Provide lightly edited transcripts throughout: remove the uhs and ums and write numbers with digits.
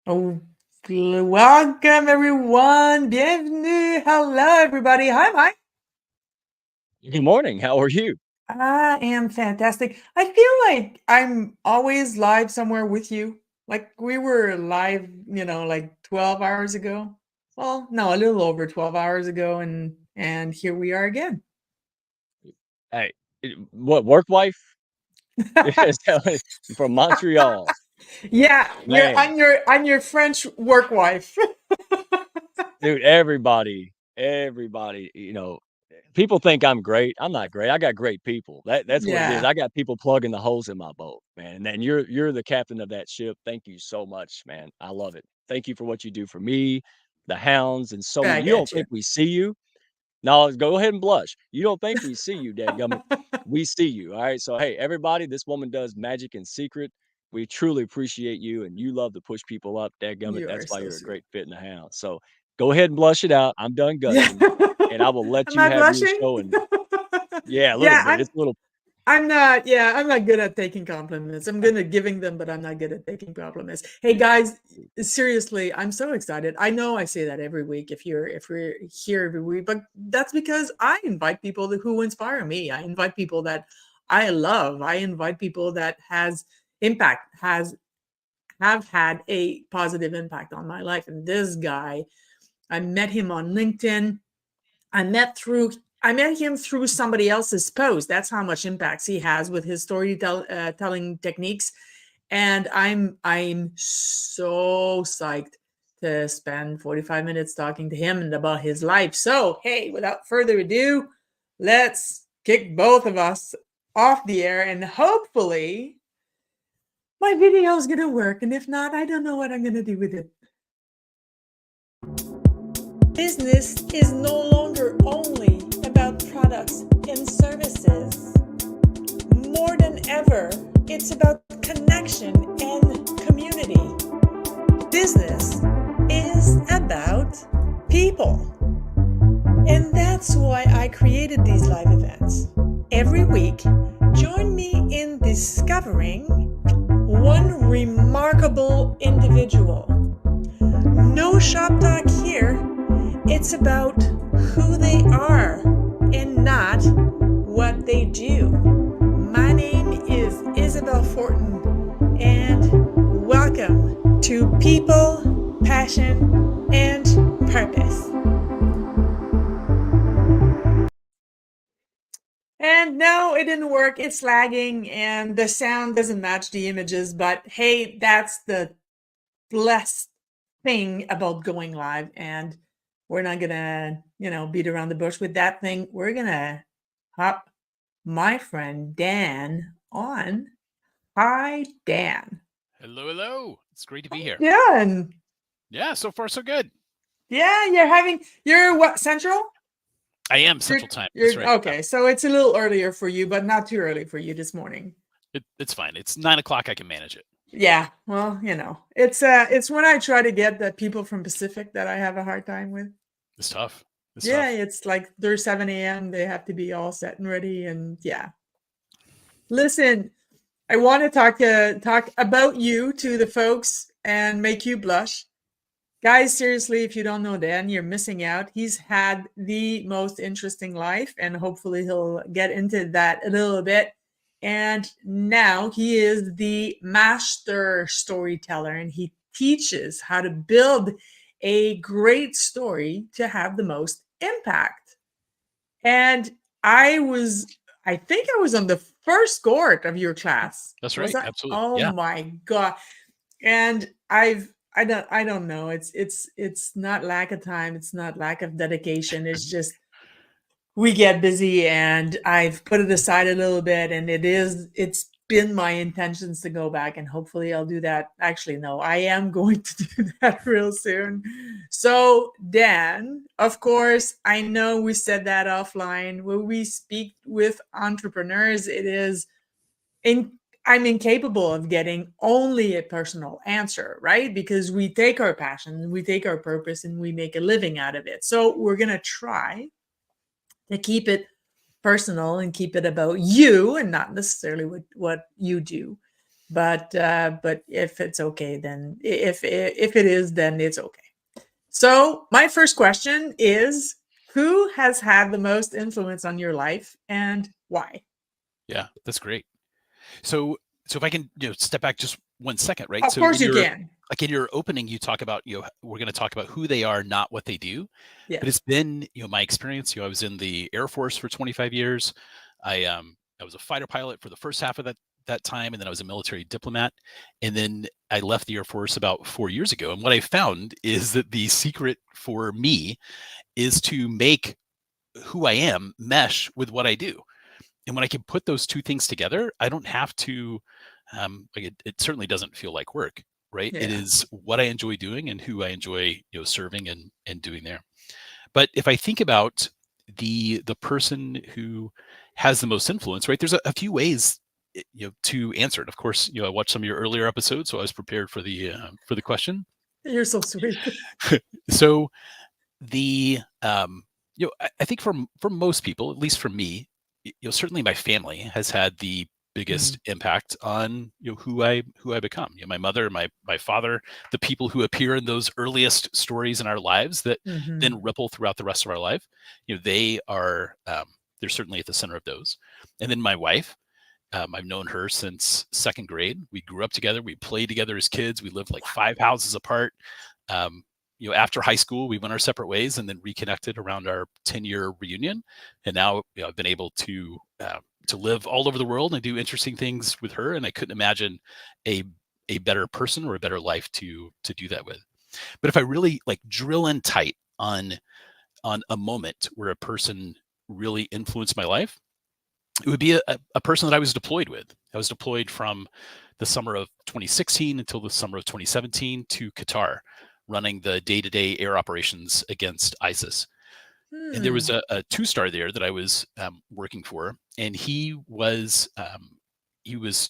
Oh, welcome everyone. Bienvenue. Hello, everybody. Hi, Mike. Good morning. How are you? I am fantastic. I feel like I'm always live somewhere with you. Like we were live, like 12 hours ago. Well, no, a little over 12 hours ago, and here we are again. Hey, what work wife? Yes, from Montreal. Yeah, you're Man, on your French work wife. dude, everybody, people think I'm great. I'm not great. I got great people. That's what it is. Yeah, I got people plugging the holes in my boat, man. And then you're the captain of that ship. Thank you so much, man. I love it. Thank you for what you do for me, the hounds, and so I many. You don't get think we see you? No, go ahead and blush. You don't think we see you, dadgummit. you. We see you, all right? So, hey, everybody, this woman does magic in secret. We truly appreciate you, and you love to push people up, dadgummit. You That's are why so you're a sweet. great fit in the house. So, go ahead and blush it out. I'm done Yeah. gushing, and I will let Am you I have your blushing? show. And yeah, a little Yeah, bit. It's a little. I'm not good at taking compliments. I'm good at giving them, but I'm not good at taking compliments. Hey guys, seriously, I'm so excited. I know I say that every week if we're here every week, but that's because I invite people who inspire me. I invite people that I love. I invite people that has impact, has have had a positive impact on my life. And this guy, I met him on LinkedIn. I met through I met him through somebody else's post. That's how much impact he has with his storytelling techniques. And I'm so psyched to spend 45 minutes talking to him and about his life. So, hey, without further ado, let's kick both of us off the air and hopefully my video is going to work. And if not, I don't know what I'm going to do with it. Business is no longer only about products and services. More than ever, it's about connection and community. Business is about people. And that's why I created these live events. Every week, join me in discovering one remarkable individual. No shop talk here. It's about who they are and not what they do. My name is Isabel Fortin, and welcome to People, Passion, and Purpose. And no, it didn't work. It's lagging, and the sound doesn't match the images. But hey, that's the blessed thing about going live. And we're not gonna, beat around the bush with that thing. We're gonna hop my friend Dan on. Hi, Dan. Hello, hello. It's great to be here. Yeah, Yeah, so far so good. yeah, you're what, Central? I am You're Central Time. That's you're right. Yeah, okay. So it's a little earlier for you, but not too early for you this morning. it's fine. It's 9 o'clock. I can manage it. Yeah, well, it's when I try to get the people from Pacific that I have a hard time with. It's tough. It's Yeah, tough. it's like they're 7 a.m. They have to be all set and ready, and yeah. Listen, I want to talk about you to the folks and make you blush. Guys, seriously, if you don't know Dan, you're missing out. He's had the most interesting life, and hopefully he'll get into that a little bit. And now he is the master storyteller, and he teaches how to build a great story to have the most impact. And I was, I think I was on the first cohort of your class. That's Was right. I? Absolutely. Oh Yeah. my God. And I don't know. It's not lack of time. It's not lack of dedication. It's just we get busy, and I've put it aside a little bit, and it's been my intentions to go back, and hopefully I'll do that. Actually, no, I am going to do that real soon. So Dan, of course, I know we said that offline. When we speak with entrepreneurs, it is in I'm incapable of getting only a personal answer, right? Because we take our passion, we take our purpose, and we make a living out of it. So we're going to try to keep it personal and keep it about you and not necessarily what you do. But if it's okay, then if it is, then it's okay. So my first question is, who has had the most influence on your life and why? Yeah, that's great. So if I can, step back just 1 second, right? Of So course you can. in your opening, you talk about, we're going to talk about who they are, not what they do. But Yes. it's been, my experience. I was in the Air Force for 25 years. I was a fighter pilot for the first half of that time, and then I was a military diplomat, and then I left the Air Force about 4 years ago. And what I found is that the secret for me is to make who I am mesh with what I do. And when I can put those two things together, I don't have to, like it certainly doesn't feel like work, right? It Yeah. is what I enjoy doing and who I enjoy, serving and doing there. But if I think about the person who has the most influence, right? There's a few ways, to answer it. Of course, I watched some of your earlier episodes, so I was prepared for the question. You're so sweet. So the I think for most people, at least for me, certainly my family has had the biggest Mm. impact on who I become. My mother, my father, the people who appear in those earliest stories in our lives that Mhm. then ripple throughout the rest of our life. They are they're certainly at the center of those. And then my wife. I've known her since second grade. We grew up together. We played together as kids. We lived like 5 houses apart. Um, after high school, we went our separate ways and then reconnected around our 10-year reunion. And now, I've been able to live all over the world and do interesting things with her. And I couldn't imagine a better person or a better life to do that with. But if I really like drill in tight on a moment where a person really influenced my life, it would be a person that I was deployed with. I was deployed from the summer of 2016 until the summer of 2017 to Qatar, running the day-to-day air operations against ISIS. And there was Hmm. a two-star there that I was working for, and he was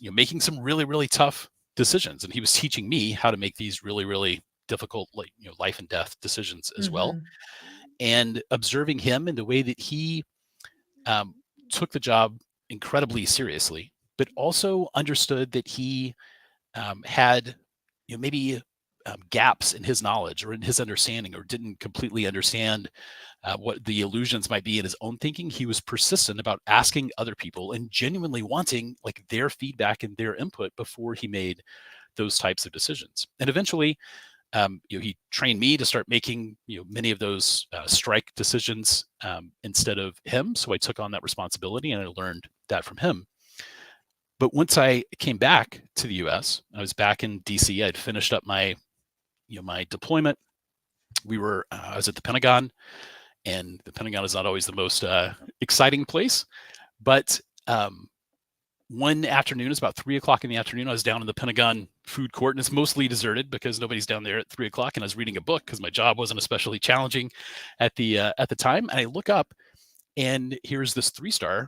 making some really, really tough decisions, and he was teaching me how to make these really, really difficult, like life and death decisions as well. Mhm. And observing him and the way that he um, took the job incredibly seriously, but also understood that he had maybe gaps in his knowledge or in his understanding, or didn't completely understand what the illusions might be in his own thinking. He was persistent about asking other people and genuinely wanting like their feedback and their input before he made those types of decisions. And eventually, he trained me to start making many of those strike decisions instead of him. So I took on that responsibility and I learned that from him. But once I came back to the U.S., I was back in D.C. I'd finished up my my deployment. I was at the Pentagon, and the Pentagon is not always the most exciting place. But one afternoon, it's about 3 o'clock in the afternoon. I was down in the Pentagon food court, and it's mostly deserted because nobody's down there at 3 o'clock. And I was reading a book because my job wasn't especially challenging at the time. And I look up, and here's this 3-star.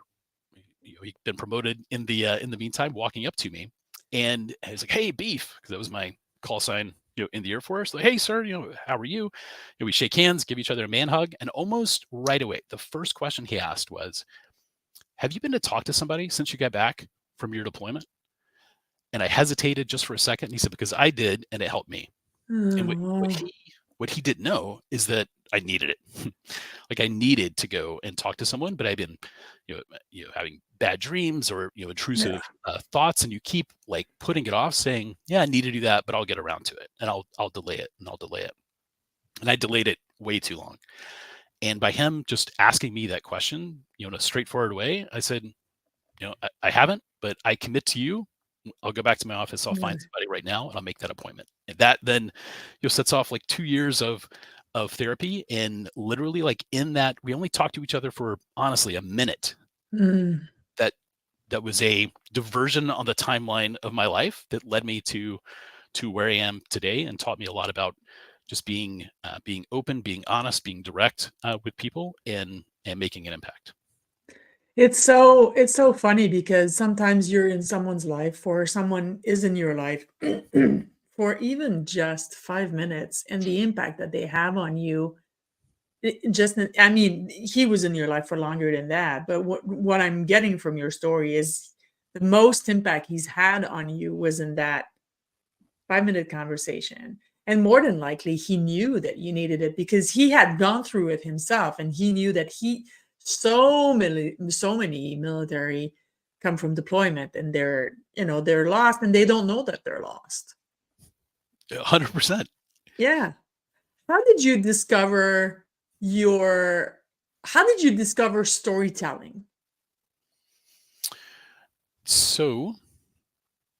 He'd been promoted in the meantime, walking up to me, and he's like, "Hey, Beef," because that was my call sign. In the Air Force, like, "Hey, sir, how are you?" We shake hands, give each other a man hug, and almost right away, the first question he asked was, "Have you been to talk to somebody since you got back from your deployment?" And I hesitated just for a second. And he said, "Because I did, and it helped me." And Oh, what wow. he didn't know is that I needed it. Like I needed to go and talk to someone, but I've been, having bad dreams or Yeah. intrusive thoughts, and you keep like putting it off, saying, "Yeah, I need to do that, but I'll get around to it, and I'll delay it, and I'll delay it." And I delayed it way too long. And by him just asking me that question, in a straightforward way, I said, I haven't, but I commit to you. I'll go back to my office. I'll find Yeah. somebody right now, and I'll make that appointment. And that then, sets off like 2 years of therapy. And literally, like in that, we only talked to each other for honestly a minute. Mm. That that was a diversion on the timeline of my life that led me to where I am today, and taught me a lot about just being open, being honest, being direct with people, and making an impact. It's so funny because sometimes you're in someone's life or someone is in your life for even just 5 minutes, and the impact that they have on you, just I mean, he was in your life for longer than that, but what I'm getting from your story is the most impact he's had on you was in that 5-minute conversation. And more than likely, he knew that you needed it because he had gone through it himself, and he knew that so many military come from deployment, and they're lost, and they don't know that they're lost. 100%. Yeah. How did you discover storytelling? So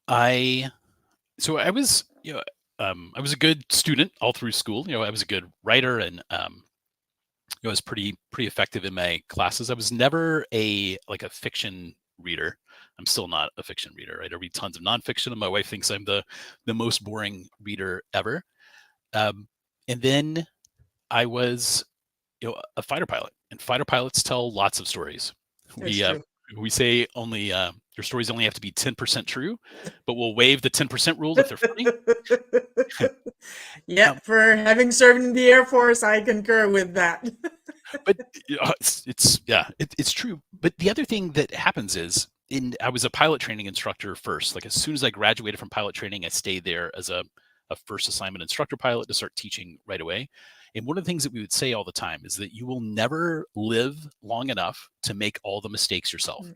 I was, I was a good student all through school. I was a good writer, and I was pretty effective in my classes. I was never a fiction reader. I'm still not a fiction reader, right? I read tons of nonfiction, and my wife thinks I'm the most boring reader ever. And then I was, a fighter pilot, and fighter pilots tell lots of stories. That's We true. we say only your stories only have to be 10% true, but we'll waive the 10% rule if they're funny. Yeah, for having served in the Air Force, I concur with that. But it's true. But the other thing that happens is, I was a pilot training instructor first. Like, as soon as I graduated from pilot training, I stayed there as a first assignment instructor pilot to start teaching right away. And one of the things that we would say all the time is that you will never live long enough to make all the mistakes yourself.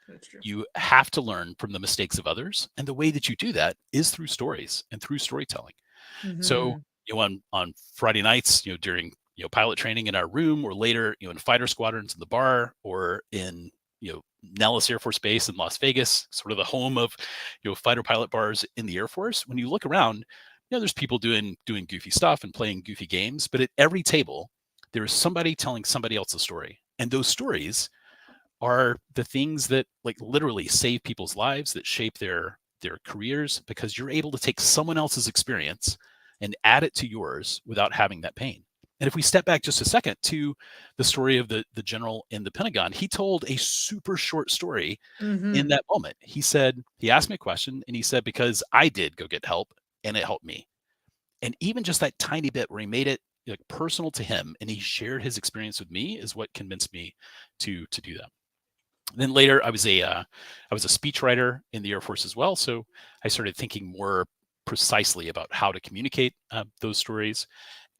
That's true. You have to learn from the mistakes of others. And the way that you do that is through stories and through storytelling. So, on Friday nights, during, pilot training in our room, or later, in fighter squadrons in the bar, or in, Nellis Air Force Base in Las Vegas, sort of the home of, fighter pilot bars in the Air Force. When you look around, there's people doing goofy stuff and playing goofy games, but at every table, there is somebody telling somebody else a story. And those stories are the things that, like, literally save people's lives, that shape their careers, because you're able to take someone else's experience and add it to yours without having that pain. And if we step back just a second to the story of the general in the Pentagon, he told a super short story in that moment. He asked me a question, and he said, because I did go get help and it helped me. And even just that tiny bit where he made it, like, personal to him, and he shared his experience with me, is what convinced me to do that. Then later, I was a speechwriter in the Air Force as well, so I started thinking more precisely about how to communicate those stories.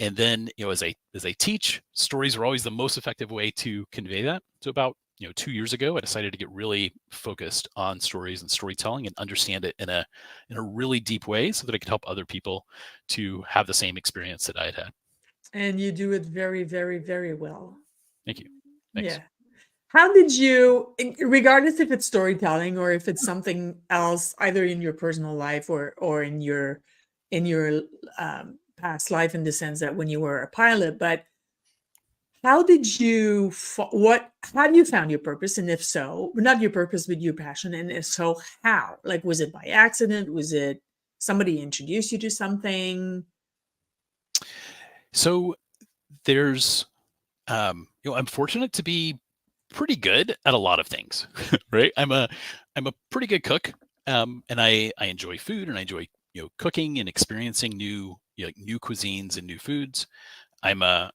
And then, as I teach, stories are always the most effective way to convey that. So about 2 years ago, I decided to get really focused on stories and storytelling, and understand it in a really deep way, so that I could help other people to have the same experience that I had had. And you do it very, very, very well. Thank you. Thanks. Yeah. How did you, regardless if it's storytelling or if it's something else, either in your personal life or in your past life, in the sense that when you were a pilot, but how did you have you found your purpose? And if so, not your purpose, but your passion, and if so, how? Like, was it by accident? Was it somebody introduced you to something? So there's, I'm fortunate to be pretty good at a lot of things, right? I'm a pretty good cook, and I enjoy food, and I enjoy, cooking and experiencing new new cuisines and new foods. I'm a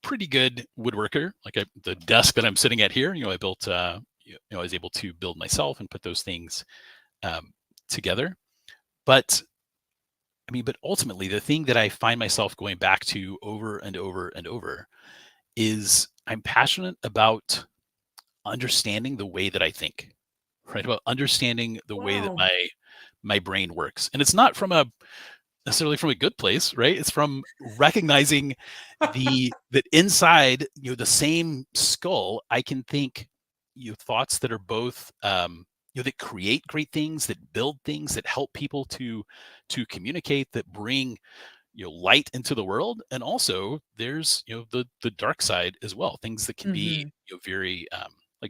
pretty good woodworker. Like, the desk that I'm sitting at here, I built, I was able to build myself and put those things together. But but ultimately, the thing that I find myself going back to over and over and over is, I'm passionate about understanding the way that I think, right? About understanding the way that Wow. my brain works. And it's not from necessarily from a good place, right? It's from recognizing that inside, the same skull, I can think, thoughts that are both, that create great things, that build things, that help people to communicate, that bring, light into the world. And also, there's, the dark side as well, things that can be, very,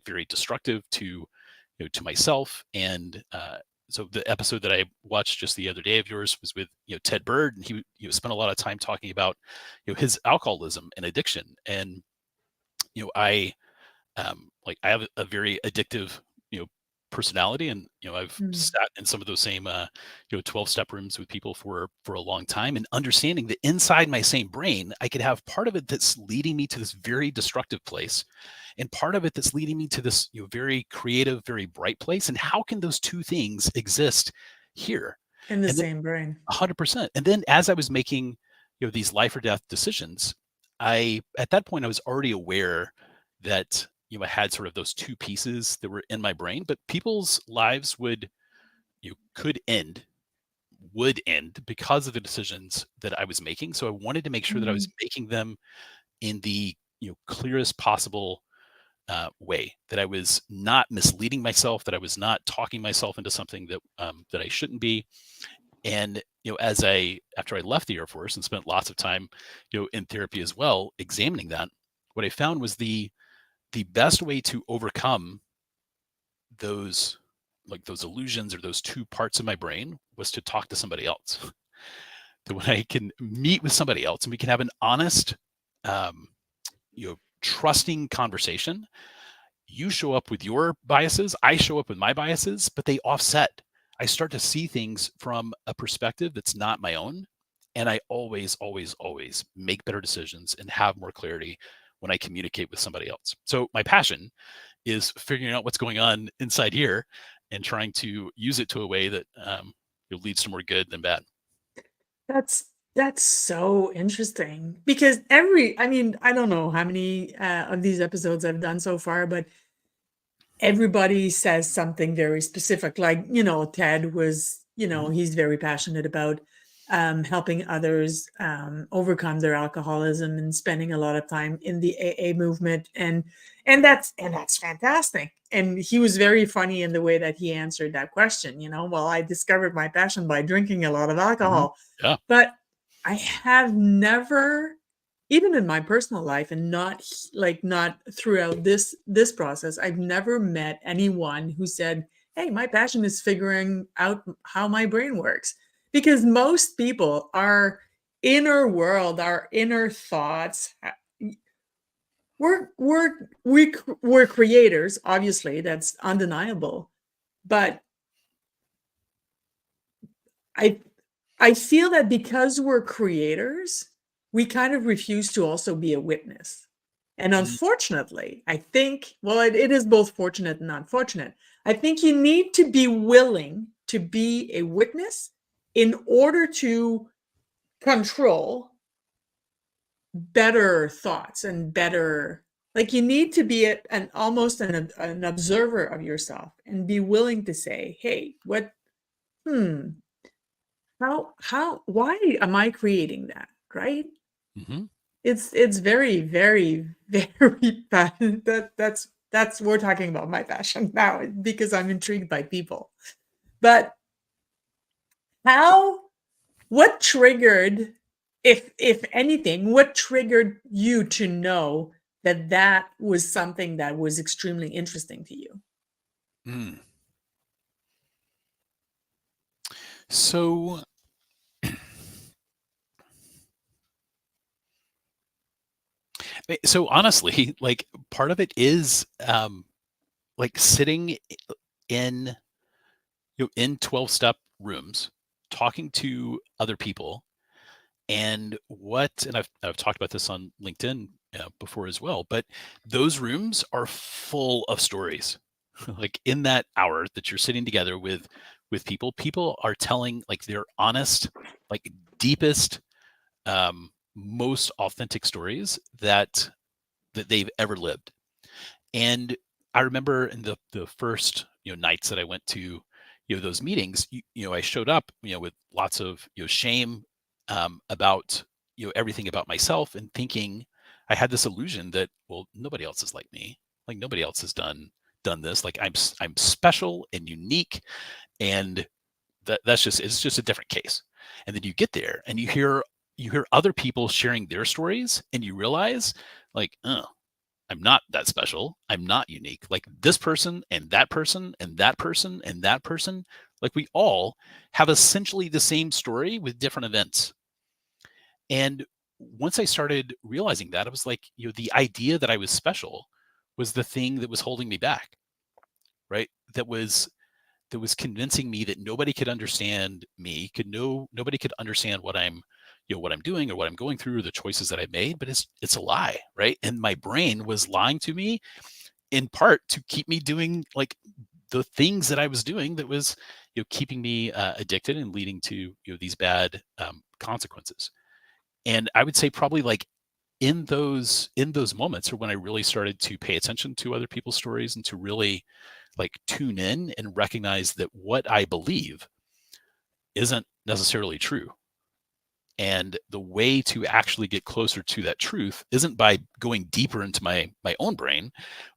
very destructive to, to myself. And so the episode that I watched just the other day of yours was with, Ted Bird, and he, spent a lot of time talking about, his alcoholism and addiction. And I I have a very addictive, personality, and I've Mm. sat in some of those same 12-step rooms with people for a long time, and understanding that inside my same brain I could have part of it that's leading me to this very destructive place, and part of it that's leading me to this very creative, very bright place. And how can those two things exist here? In the And then same brain. 100%. And then as I was making these life or death decisions, at that point I was already aware that I had sort of those two pieces that were in my brain, but people's lives could end, would end because of the decisions that I was making. So I wanted to make sure that I was Mm. making them in the clearest possible way, that I was not misleading myself, that I was not talking myself into something that I shouldn't be. And after I left the Air Force and spent lots of time in therapy as well, examining that, what I found was the best way to overcome those those illusions, or those two parts of my brain, was to talk to somebody else. That when I can meet with somebody else and we can have an honest, um, trusting conversation, you show up with your biases, I show up with my biases, but they offset. I start to see things from a perspective that's not my own. And I always, always, always make better decisions and have more clarity when I communicate with somebody else. So my passion is figuring out what's going on inside here and trying to use it to a way that leads to more good than bad. That's so interesting because I mean, I don't know how many of these episodes I've done so far, but everybody says something very specific. Like, Ted was, Mhm. he's very passionate about helping others overcome their alcoholism and spending a lot of time in the AA movement, and that's fantastic. And he was very funny in the way that he answered that question. Well, I discovered my passion by drinking a lot of Mhm. alcohol, Yeah. but I have never, even in my personal life, and not throughout this process, I've never met anyone who said, "Hey, my passion is figuring out how my brain works." Because most people, our inner world, our inner thoughts, we're creators, obviously, that's undeniable. But I I feel that because we're creators, we kind of refuse to also be a witness. And Mhm. unfortunately, I think, well, it is both fortunate and unfortunate. I think you need to be willing to be a witness in order to control better thoughts and better, like you need to be an almost an observer of yourself and be willing to say, hey, hmm, why am I creating that? Right? Mhm. It's very, very, very passion. That's we're talking about my passion now because I'm intrigued by people. But how what triggered, if anything, what triggered you to know that that was something that was extremely interesting to you? Mm. So, so honestly, like part of it is like sitting in in 12-step rooms, talking to other people, and I've talked about this on LinkedIn before as well, but those rooms are full of stories. Like in that hour that you're sitting together with people are telling like their honest, like deepest, most authentic stories that they've ever lived. And I remember in the first nights that I went to those meetings, I showed up with lots of shame about everything about myself, and thinking I had this illusion that, well, nobody else is like me, like nobody else has done this, like I'm special and unique, and it's just a different case. And then you get there and you hear other people sharing their stories, and you realize like, oh, I'm not that special. I'm not unique. Like this person and that person and that person and that person, like we all have essentially the same story with different events. And once I started realizing that, I was like, the idea that I was special was the thing that was holding me back, right? that was convincing me that nobody could understand me, nobody could understand what I'm, what I'm doing or what I'm going through or the choices that I made, but it's a lie, right? And my brain was lying to me in part to keep me doing like the things that I was doing that was, keeping me addicted and leading to, these bad consequences. And I would say probably like in those moments are when I really started to pay attention to other people's stories and to really like tune in and recognize that what I believe isn't necessarily true. And the way to actually get closer to that truth isn't by going deeper into my own brain,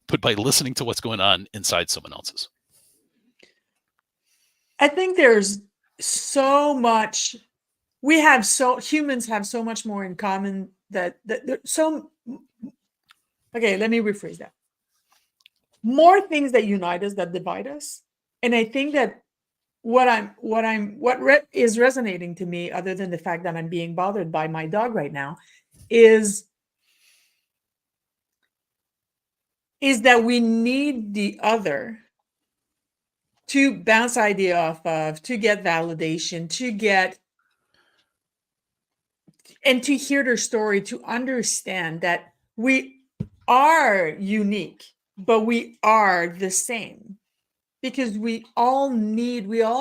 but by listening to what's going on inside someone else's. I think there's so much, humans have so much more in common that okay, let me rephrase that. More things that unite us that divide us. And I think that what is resonating to me, other than the fact that I'm being bothered by my dog right now, is that we need the other to bounce idea off of, to get validation, and to hear their story, to understand that we are unique, but we are the same. Because we all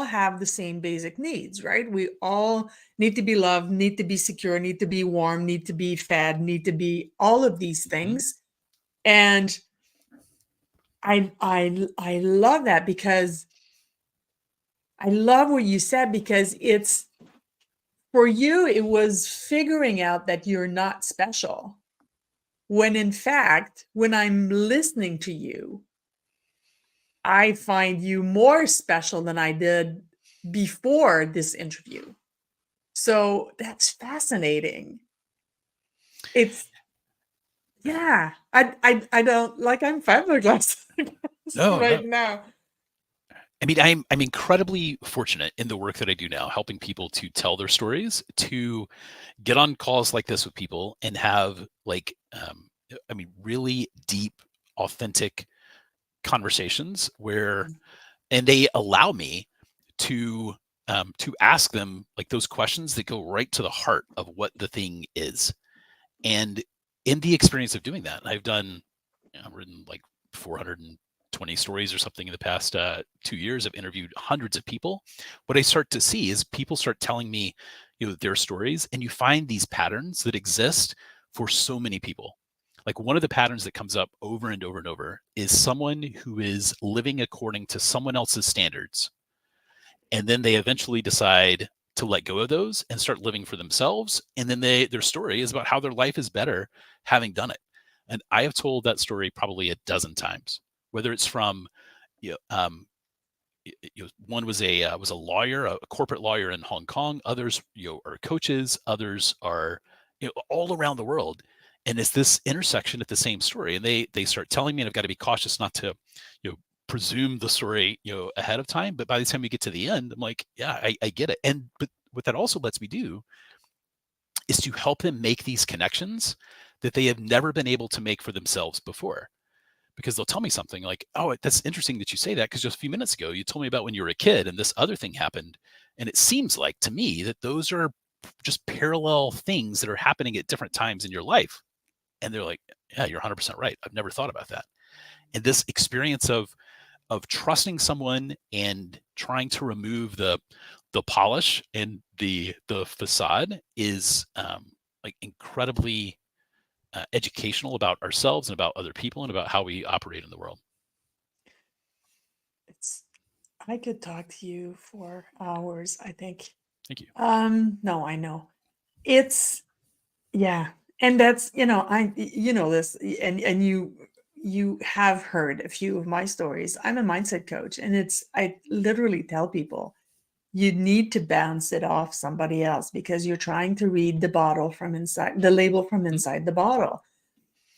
have the same basic needs, right? We all need to be loved, need to be secure, need to be warm, need to be fed, need to be all of these things. And I love that, because I love what you said, because it's, for you, it was figuring out that you're not special. When in fact, when I'm listening to you, I find you more special than I did before this interview. So that's fascinating. It's, yeah, I don't, like, I'm fiberglass No, right now. I mean, I'm incredibly fortunate in the work that I do now, helping people to tell their stories, to get on calls like this with people and have like, really deep, authentic conversations where, and they allow me to ask them like those questions that go right to the heart of what the thing is. And in the experience of doing that, I've written like 420 stories or something in the past 2 years. I've interviewed hundreds of people. What I start to see is people start telling me, their stories, and you find these patterns that exist for so many people. Like one of the patterns that comes up over and over and over is someone who is living according to someone else's standards. And then they eventually decide to let go of those and start living for themselves. And then their story is about how their life is better having done it. And I have told that story probably a dozen times, whether it's from, one was a lawyer, a corporate lawyer in Hong Kong. Others, are coaches. Others are, all around the world. And it's this intersection at the same story. And they start telling me, and I've got to be cautious not to, presume the story, ahead of time. But by the time we get to the end, I'm like, yeah, I get it. But what that also lets me do is to help them make these connections that they have never been able to make for themselves before. Because they'll tell me something like, oh, that's interesting that you say that, because just a few minutes ago, you told me about when you were a kid and this other thing happened. And it seems like to me that those are just parallel things that are happening at different times in your life. And they're like, yeah, you're 100% right. I've never thought about that. And this experience of trusting someone and trying to remove the polish and the facade is like incredibly educational about ourselves and about other people and about how we operate in the world. I could talk to you for hours, I think. Thank you. No, I know. It's, yeah. And that's, this, and you have heard a few of my stories. I'm a mindset coach, and I literally tell people, you need to bounce it off somebody else, because you're trying to read the bottle from inside, the label from inside the bottle.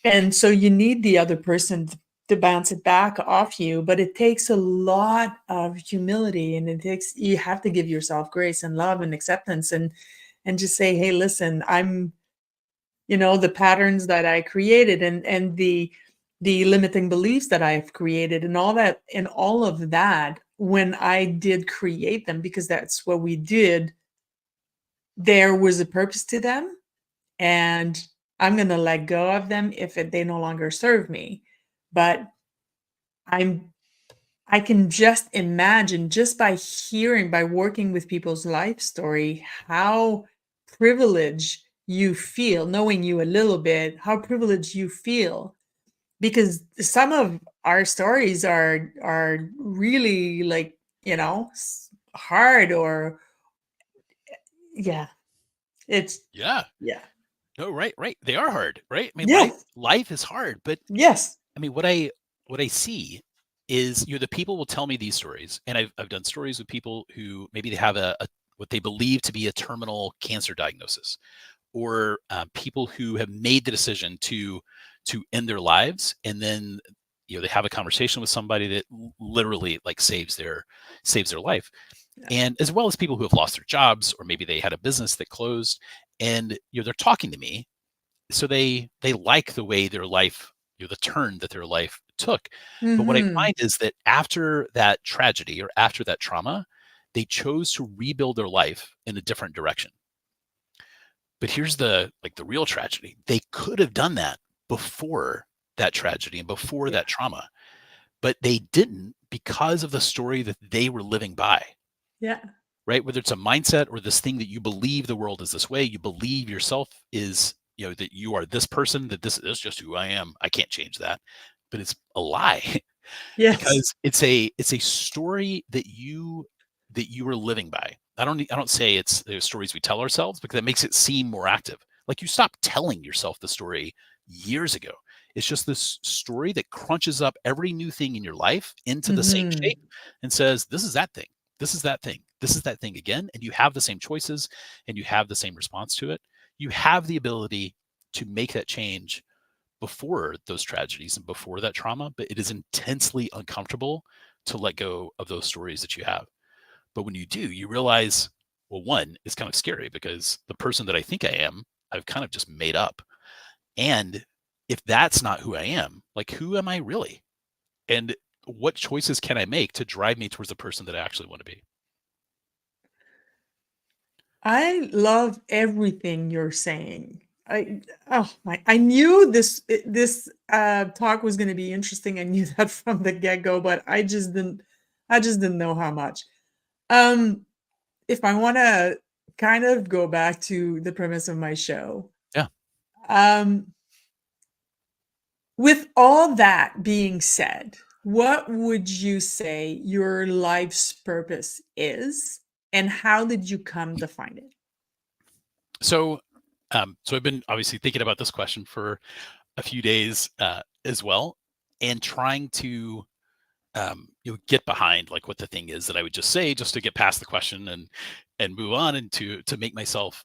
And so you need the other person to bounce it back off you, but it takes a lot of humility, and you have to give yourself grace and love and acceptance, and just say, hey, listen, I'm, the patterns that I created, and the limiting beliefs that I've created and all that, and all of that, when I did create them, because that's what we did, there was a purpose to them, and I'm going to let go of them if they no longer serve me. But I'm I can just imagine, just by hearing, by working with people's life story, how privileged you feel, knowing you a little bit, how privileged you feel, because some of our stories are really, like, hard, or yeah, it's Yeah. yeah. No, right, right. They are hard, right? I mean, life Yes. life is hard, but Yes. I mean, what I see is, the people will tell me these stories, and I've done stories with people who maybe they have a what they believe to be a terminal cancer diagnosis, or people who have made the decision to end their lives, and then they have a conversation with somebody that literally like saves their life, Yeah. and as well as people who have lost their jobs, or maybe they had a business that closed, and they're talking to me, so they like the way their life, the turn that their life took. But what I Mhm. find is that after that tragedy or after that trauma, they chose to rebuild their life in a different direction. But here's the real tragedy. They could have done that before that tragedy and before Yeah. that trauma, but they didn't because of the story that they were living by. Yeah. Right? Whether it's a mindset or this thing that you believe the world is this way, you believe yourself is, that you are this person, that this is just who I am. I can't change that. But it's a lie Yes. because it's a story that you are living by. I don't say it's the stories we tell ourselves, because that makes it seem more active. Like, you stopped telling yourself the story years ago. It's just this story that crunches up every new thing in your life into the same Mhm. shape and says, this is that thing. This is that thing. This is that thing again. And you have the same choices and you have the same response to it. You have the ability to make that change before those tragedies and before that trauma, but it is intensely uncomfortable to let go of those stories that you have. But when you do, you realize, well, one, it's kind of scary because the person that I think I am, I've kind of just made up. And if that's not who I am, like, who am I really? And what choices can I make to drive me towards the person that I actually want to be? I love everything you're saying. I knew this talk was going to be interesting. I knew that from the get-go, but I just didn't know how much. Um if I want to kind of go back to the premise of my show, Yeah. um with all that being said, what would you say your life's purpose is, and how did you come to find it? So, so I've been obviously thinking about this question for a few days as well, and trying to get behind like what the thing is that I would just say just to get past the question and move on, and to make myself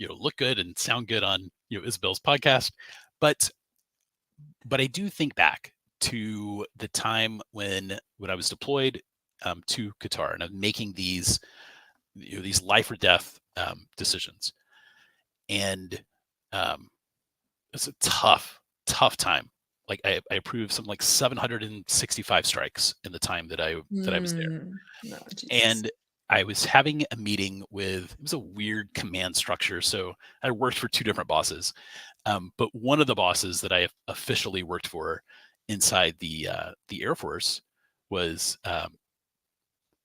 look good and sound good on Isabel's podcast. But I do think back to the time when I was deployed to Qatar, and I'm making these life or death decisions, and um, it's a tough time. Like, I approved something like 765 strikes in the time that I was there. No, Jesus. And I was having a meeting with, it was a weird command structure. So I worked for two different bosses. But one of the bosses that I officially worked for inside the Air Force was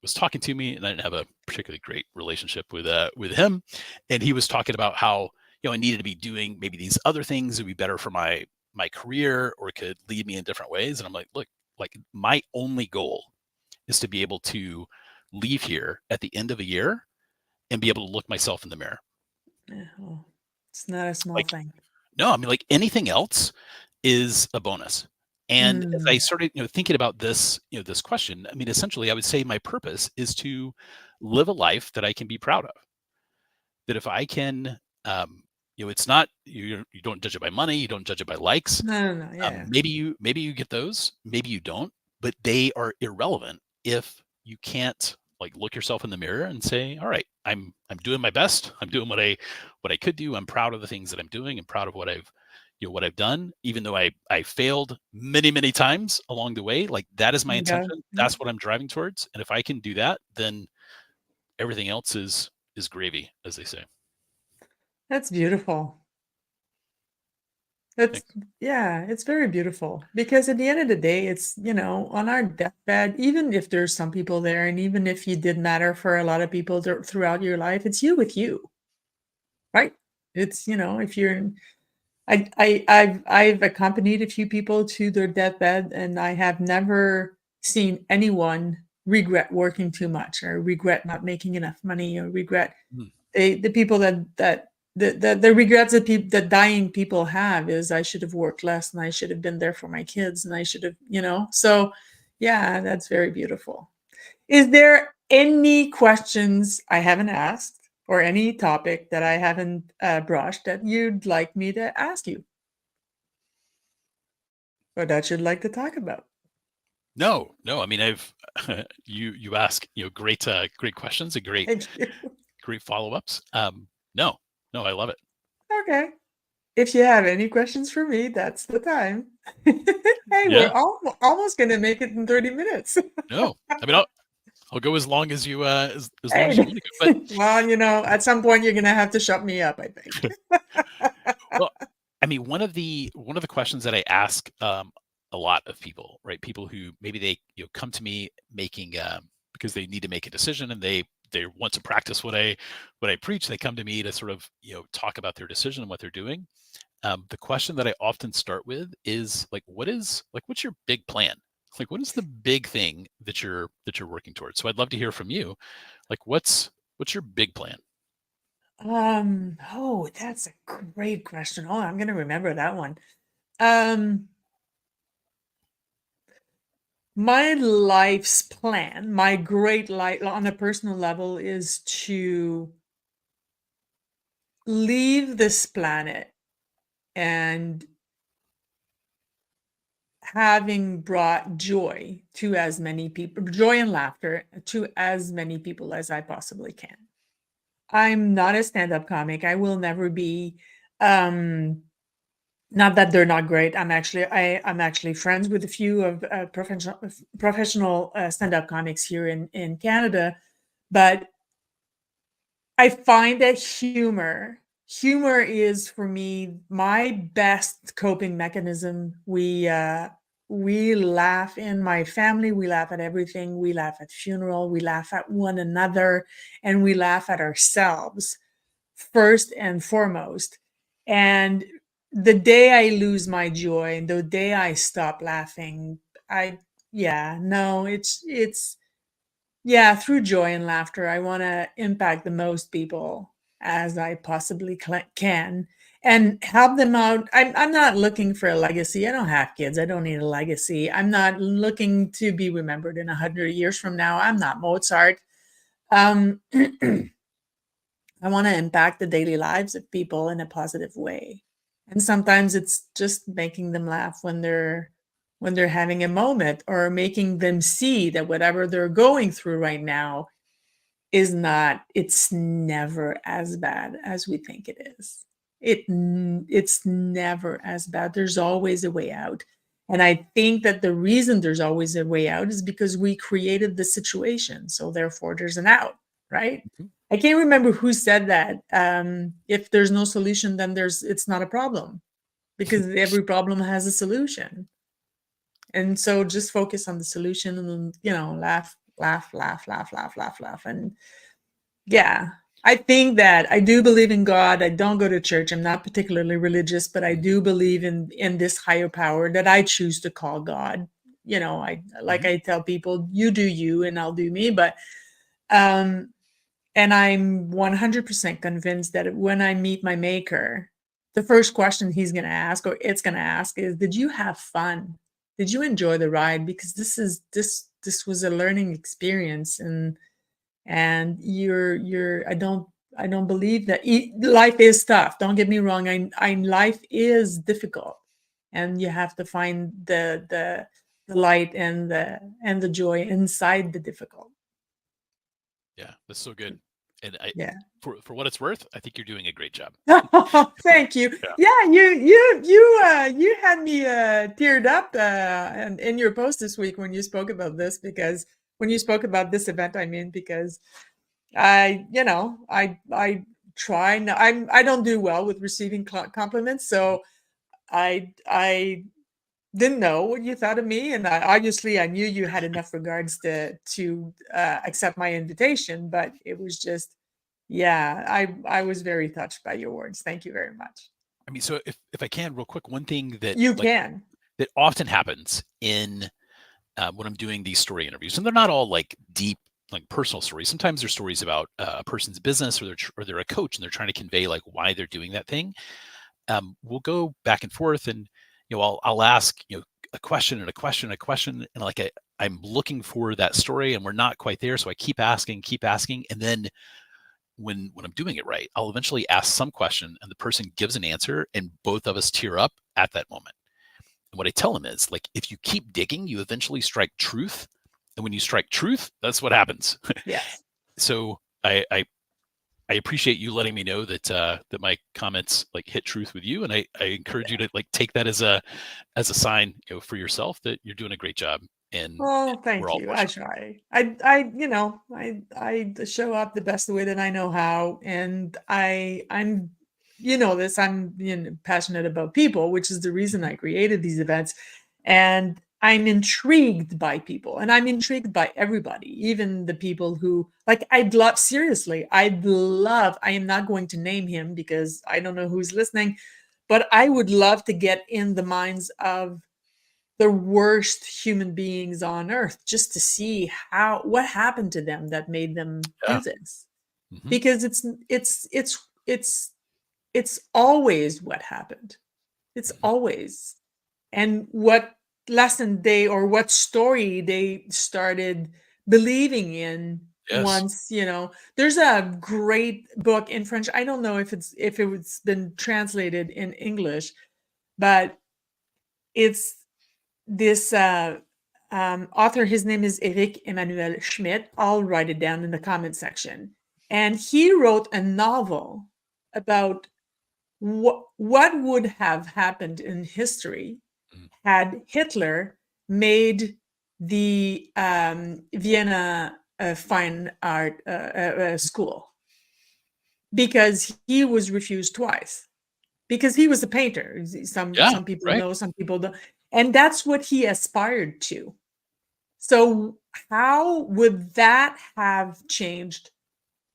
was talking to me, and I didn't have a particularly great relationship with him. And he was talking about how I needed to be doing maybe these other things that would be better for my career, or could lead me in different ways. And I'm like, look, like, my only goal is to be able to leave here at the end of a year and be able to look myself in the mirror. Yeah, well, it's not a small Like, thing. no, I mean, like, anything else is a bonus. And as I Mm, started, thinking about this, this question, I mean, essentially, I would say my purpose is to live a life that I can be proud of. That if I can, it's not, you don't judge it by money, you don't judge it by likes. no, no, no, yeah. Maybe you get those, maybe you don't, but they are irrelevant if you can't like look yourself in the mirror and say, all right, I'm doing my best. I'm doing what I could do. I'm proud of the things that I'm doing. I'm proud of what I've what I've done, even though I failed many times along the way. Like, that is my Yeah. intention. That's what I'm driving towards. And if I can do that, then everything else is gravy, as they say. That's beautiful. That's, Thanks. yeah, it's very beautiful because at the end of the day, it's, on our deathbed, even if there's some people there, and even if you did matter for a lot of people throughout your life, it's you with you, right? It's, if you're, I've accompanied a few people to their deathbed, and I have never seen anyone regret working too much or regret not making enough money or regret Mm. the people the regrets that that dying people have is I should have worked less and I should have been there for my kids and I should have, so yeah, that's very beautiful. Is there any questions I haven't asked or any topic that I haven't brushed that you'd like me to ask you or that you'd like to talk about? No. I mean, I've you ask great questions and Thank you. great follow-ups. No, I love it. Okay. If you have any questions for me, that's the time. Hey, Yeah. we're almost going to make it in 30 minutes. No, I mean, I'll go as long as you as long as you Hey, want to go. But well, at some point you're going to have to shut me up, I think. well, I mean, one of the questions that I ask a lot of people, right? People who maybe they come to me making because they need to make a decision and they want to practice what I preach. They come to me to sort of talk about their decision and what they're doing. The question that I often start with is like, what's your big plan? Like, what is the big thing that you're working towards? So I'd love to hear from you. Like, what's your big plan? Oh, that's a great question. Oh, I'm going to remember that one. My life's plan, my great life on a personal level is to leave this planet and having brought joy to as many people, joy and laughter to as many people as I possibly can. I'm not a stand-up comic. I will never be. Not that they're not great. I'm actually friends with a few of professional stand-up comics here in Canada, but I find that humor is for me my best coping mechanism. We laugh in my family, we laugh at everything, we laugh at funeral, we laugh at one another, and we laugh at ourselves first and foremost. And the day I lose my joy and the day I stop laughing, I yeah, no, it's yeah, through joy and laughter, I want to impact the most people as I possibly can and help them out. I'm not looking for a legacy. I don't have kids. I don't need a legacy. I'm not looking to be remembered in 100 years from now. I'm not Mozart. Um, I want to impact the daily lives of people in a positive way. And sometimes it's just making them laugh when they're having a moment or making them see that whatever they're going through right now is not it's never as bad as we think it is. It's never as bad. There's always a way out. And I think that the reason there's always a way out is because we created the situation. So therefore there's an out, right? Mhm. I can't remember who said that. If there's no solution, then it's not a problem because every problem has a solution. And so just focus on the solution and laugh, laugh, laugh, laugh, laugh, laugh, laugh. And yeah, I think that I do believe in God. I don't go to church. I'm not particularly religious, but I do believe in this higher power that I choose to call God. Mhm. I tell people, you do you and I'll do me. But um and I'm 100% convinced that when I meet my maker, the first question he's going to ask or it's going to ask is, did you have fun? Did you enjoy the ride? Because this was a learning experience, and I don't believe that life is tough. Don't get me wrong. Life is difficult, and you have to find the light and the joy inside the difficult. Yeah, that's so good. And Yeah. for what it's worth, I think you're doing a great job. Thank you. Yeah, you had me teared up in your post this week when you spoke about this, because when you spoke about this event, I mean, because I try. I don't do well with receiving compliments, so I didn't know what you thought of me, and I knew you had enough regards to accept my invitation, but it was just, yeah, I was very touched by your words. Thank you very much. I mean, so if I can, real quick, one thing that You can. that often happens in when I'm doing these story interviews, and they're not all like deep, like personal stories. Sometimes they're stories about a person's business, or they're a coach and they're trying to convey like why they're doing that thing. We'll go back and forth, and I'll ask a question and a question and a question, and like I'm looking for that story, and we're not quite there, so I keep asking, and then when I'm doing it right, I'll eventually ask some question, and the person gives an answer, and both of us tear up at that moment. And what I tell them is, like, if you keep digging, you eventually strike truth, and when you strike truth, that's what happens. Yes. So I appreciate you letting me know that that my comments like hit truth with you, and I encourage you to like take that as a sign for yourself that you're doing a great job. And Oh, we're thank all you. I pushing. try. I show up the best way that I know how, and I'm this, I'm passionate about people, which is the reason I created these events, and I'm intrigued by people, and I'm intrigued by everybody, even the people who, like, I am not going to name him because I don't know who's listening, but I would love to get in the minds of the worst human beings on earth, just to see what happened to them that made them do Yeah. this. Mhm. Because it's always what happened. It's always. And what lesson or what story they started believing in. Yes. Once, there's a great book in French. I don't know if it's been translated in English, but it's this author. His name is Eric Emmanuel Schmidt. I'll write it down in the comment section. And he wrote a novel about what would have happened in history had Hitler made the Vienna Fine Art School, because he was refused twice, because he was a painter. Some people right. know, some people don't. And that's what he aspired to. So how would that have changed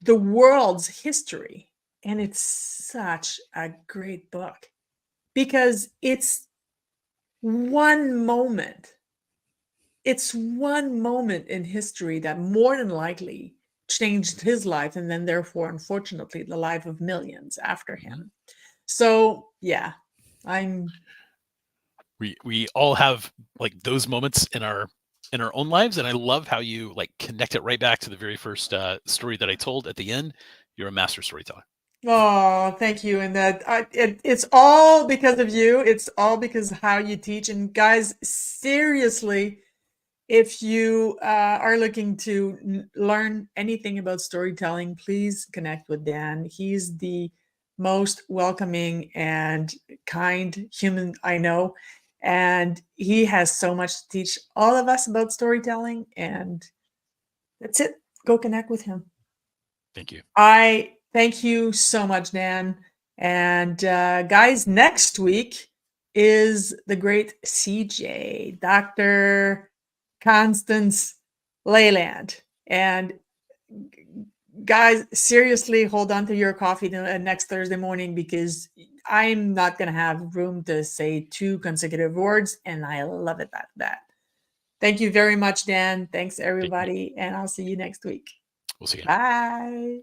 the world's history? And it's such a great book, because it's one moment. It's one moment in history that more than likely changed his life, and then therefore, unfortunately, the life of millions after him. So yeah, We all have like those moments in our own lives, and I love how you like connect it right back to the very first story that I told at the end. You're a master storyteller. Oh, thank you. And it's all because of you. It's all because of how you teach. And guys, seriously, if you are looking to learn anything about storytelling, please connect with Dan. He's the most welcoming and kind human I know. And he has so much to teach all of us about storytelling. And that's it. Go connect with him. Thank you. I thank you so much, Dan. And guys, next week is the great CJ, Dr. Constance Leyland. And guys, seriously, hold on to your coffee next Thursday morning, because I'm not going to have room to say 2 consecutive words. And I love it at that. Thank you very much, Dan. Thanks, everybody. And I'll see you next week. We'll see you. Bye.